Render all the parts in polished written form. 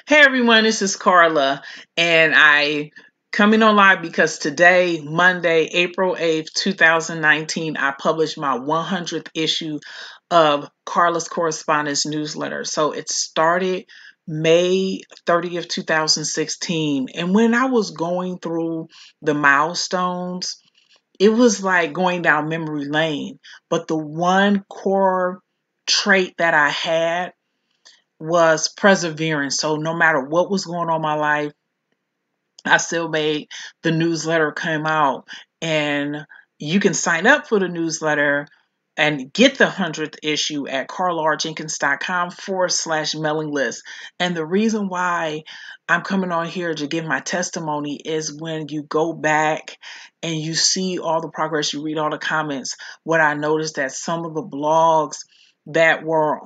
Hey everyone, this is Carla, and I coming on live because today, Monday, April 8th, 2019, I published my 100th issue of Carla's Correspondence newsletter. So it started May 30th, 2016. And when I was going through the milestones, it was like going down memory lane. But the one core trait that I had was perseverance. So no matter what was going on in my life, I still made the newsletter come out. And you can sign up for the newsletter and get the 100th issue at carlarjenkins.com/mailing list. And the reason why I'm coming on here to give my testimony is when you go back and you see all the progress, you read all the comments, what I noticed that some of the blogs that were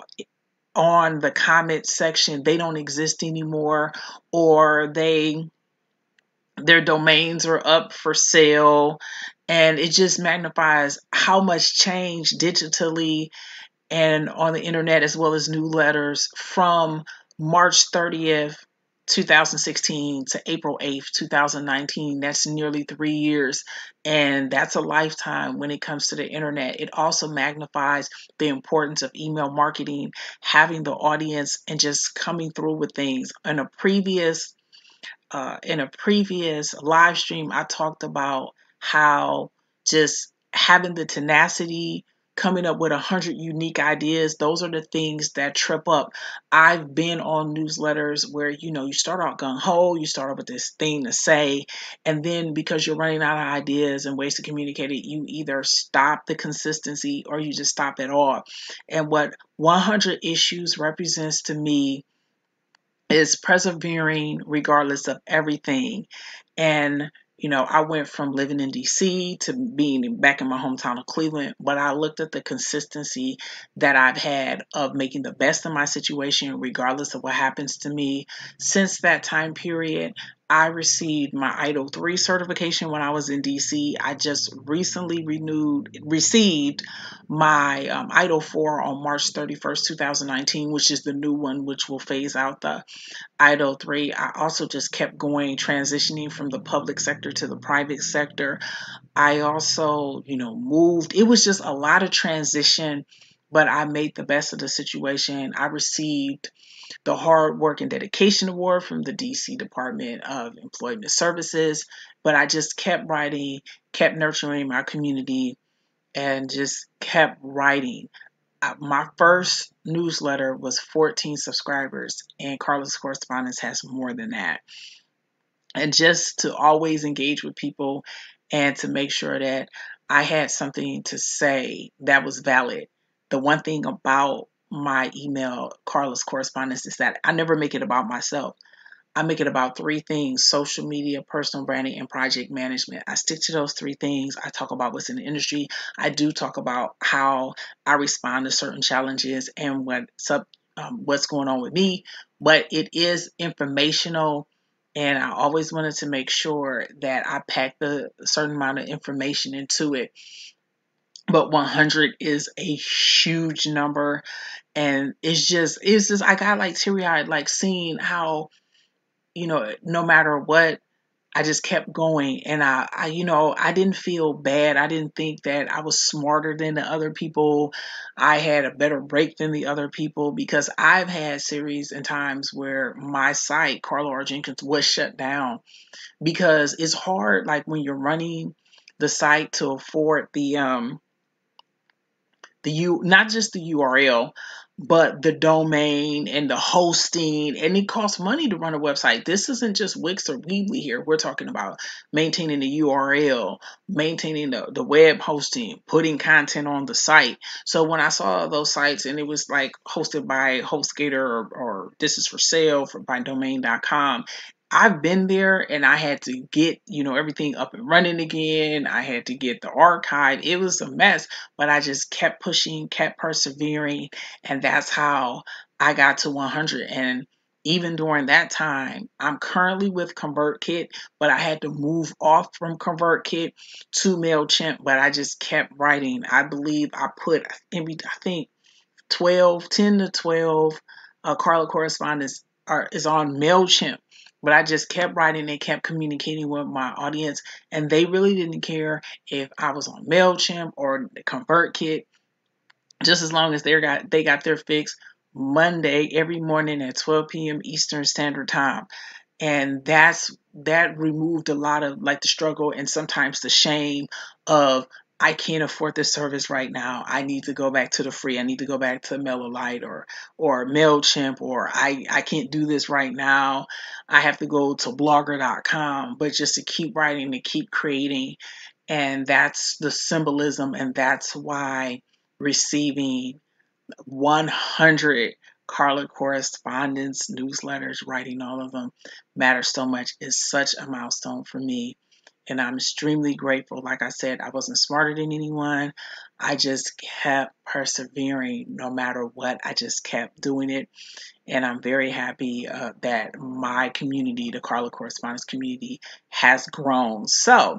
on the comment section, they don't exist anymore, or their domains are up for sale, and it just magnifies how much change digitally and on the internet as well as newsletters from March 30th 2016 to April 8th 2019. That's nearly 3 years, and that's a lifetime when it comes to the internet. It also magnifies the importance of email marketing, having the audience, and just coming through with things. In a previous live stream, I talked about how just having the tenacity, coming up with 100 unique ideas, those are the things that trip up. I've been on newsletters where, you start out gung ho, you start out with this thing to say, and then because you're running out of ideas and ways to communicate it, you either stop the consistency or you just stop it all. And what 100 issues represents to me is persevering regardless of everything. And, I went from living in DC to being back in my hometown of Cleveland, but I looked at the consistency that I've had of making the best of my situation, regardless of what happens to me. Since that time period, I received my IDO 3 certification when I was in DC. I just recently received my IDO 4 on March 31st, 2019, which is the new one, which will phase out the IDO 3. I also just kept going, transitioning from the public sector to the private sector. I also, moved. It was just a lot of transition, but I made the best of the situation. I received the Hard Work and Dedication Award from the DC Department of Employment Services, but I just kept writing, kept nurturing my community, and just kept writing. My first newsletter was 14 subscribers, and Carla's Correspondence has more than that. And just to always engage with people and to make sure that I had something to say that was valid. The one thing about my email, Carla's Correspondence, is that I never make it about myself. I make it about three things: social media, personal branding, and project management. I stick to those three things. I talk about what's in the industry. I do talk about how I respond to certain challenges and what's going on with me, but it is informational. And I always wanted to make sure that I packed a certain amount of information into it. But 100 is a huge number. And it's just, I got like teary eyed, like seeing how, no matter what, I just kept going. And I didn't feel bad. I didn't think that I was smarter than the other people. I had a better break than the other people, because I've had series and times where my site, Carla R. Jenkins, was shut down because it's hard, like when you're running the site, to afford not just the URL, but the domain and the hosting, and it costs money to run a website. This isn't just Wix or Weebly here. We're talking about maintaining the URL, maintaining the web hosting, putting content on the site. So when I saw those sites and it was like hosted by HostGator or This Is For Sale by domain.com, I've been there, and I had to get, everything up and running again. I had to get the archive. It was a mess, but I just kept pushing, kept persevering, and that's how I got to 100. And even during that time, I'm currently with ConvertKit, but I had to move off from ConvertKit to MailChimp, but I just kept writing. I believe I think 10 to 12 Carla Correspondence is on MailChimp. But I just kept writing and kept communicating with my audience, and they really didn't care if I was on MailChimp or the ConvertKit, just as long as they got their fix Monday every morning at 12 p.m. Eastern Standard Time. And that removed a lot of like the struggle and sometimes the shame of, I can't afford this service right now. I need to go back to the free. I need to go back to MailerLite or MailChimp, or I can't do this right now. I have to go to blogger.com. But just to keep writing, to keep creating. And that's the symbolism, and that's why receiving 100 Carla Correspondence newsletters, writing all of them, matters so much. Is such a milestone for me. And I'm extremely grateful. Like I said, I wasn't smarter than anyone. I just kept persevering no matter what. I just kept doing it. And I'm very happy that my community, the Carla Correspondence community, has grown. So,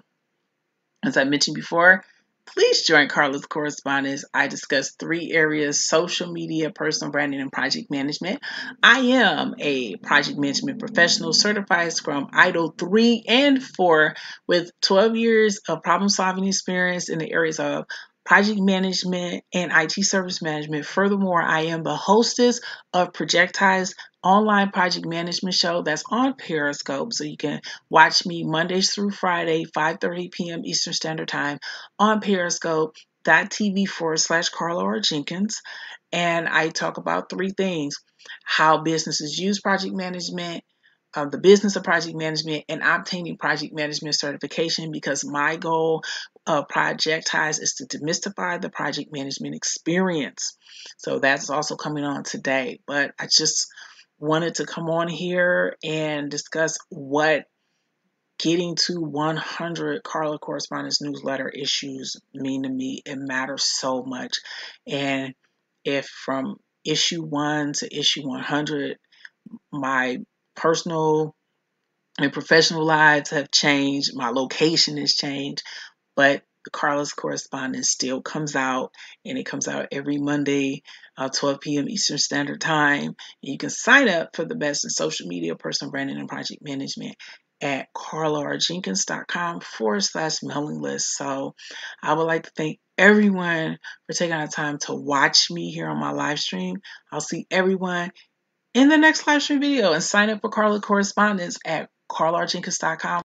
as I mentioned before, please join Carla's Correspondence. I discuss 3 areas: social media, personal branding, and project management. I am a project management professional, certified Scrum Idol 3 and 4, with 12 years of problem solving experience in the areas of project management and IT service management. Furthermore, I am the hostess of Projectize online project management show that's on Periscope. So you can watch me Mondays through Friday, 5:30 p.m. Eastern Standard Time on Periscope.tv/Carla R. Jenkins. And I talk about 3 things: how businesses use project management, the business of project management, and obtaining project management certification, because my goal of Project Ties is to demystify the project management experience. So that's also coming on today. But I just wanted to come on here and discuss what getting to 100 Carla Correspondence newsletter issues mean to me. It matters so much. And if from issue 1 to issue 100, my personal and professional lives have changed, my location has changed, but the Carla's Correspondence still comes out, and it comes out every Monday, 12 p.m. Eastern Standard Time. And you can sign up for the best in social media, personal branding, and project management at carlarjenkins.com/mailing list. So I would like to thank everyone for taking the time to watch me here on my live stream. I'll see everyone in the next live stream video, and sign up for Carla Correspondence at carlarjenkins.com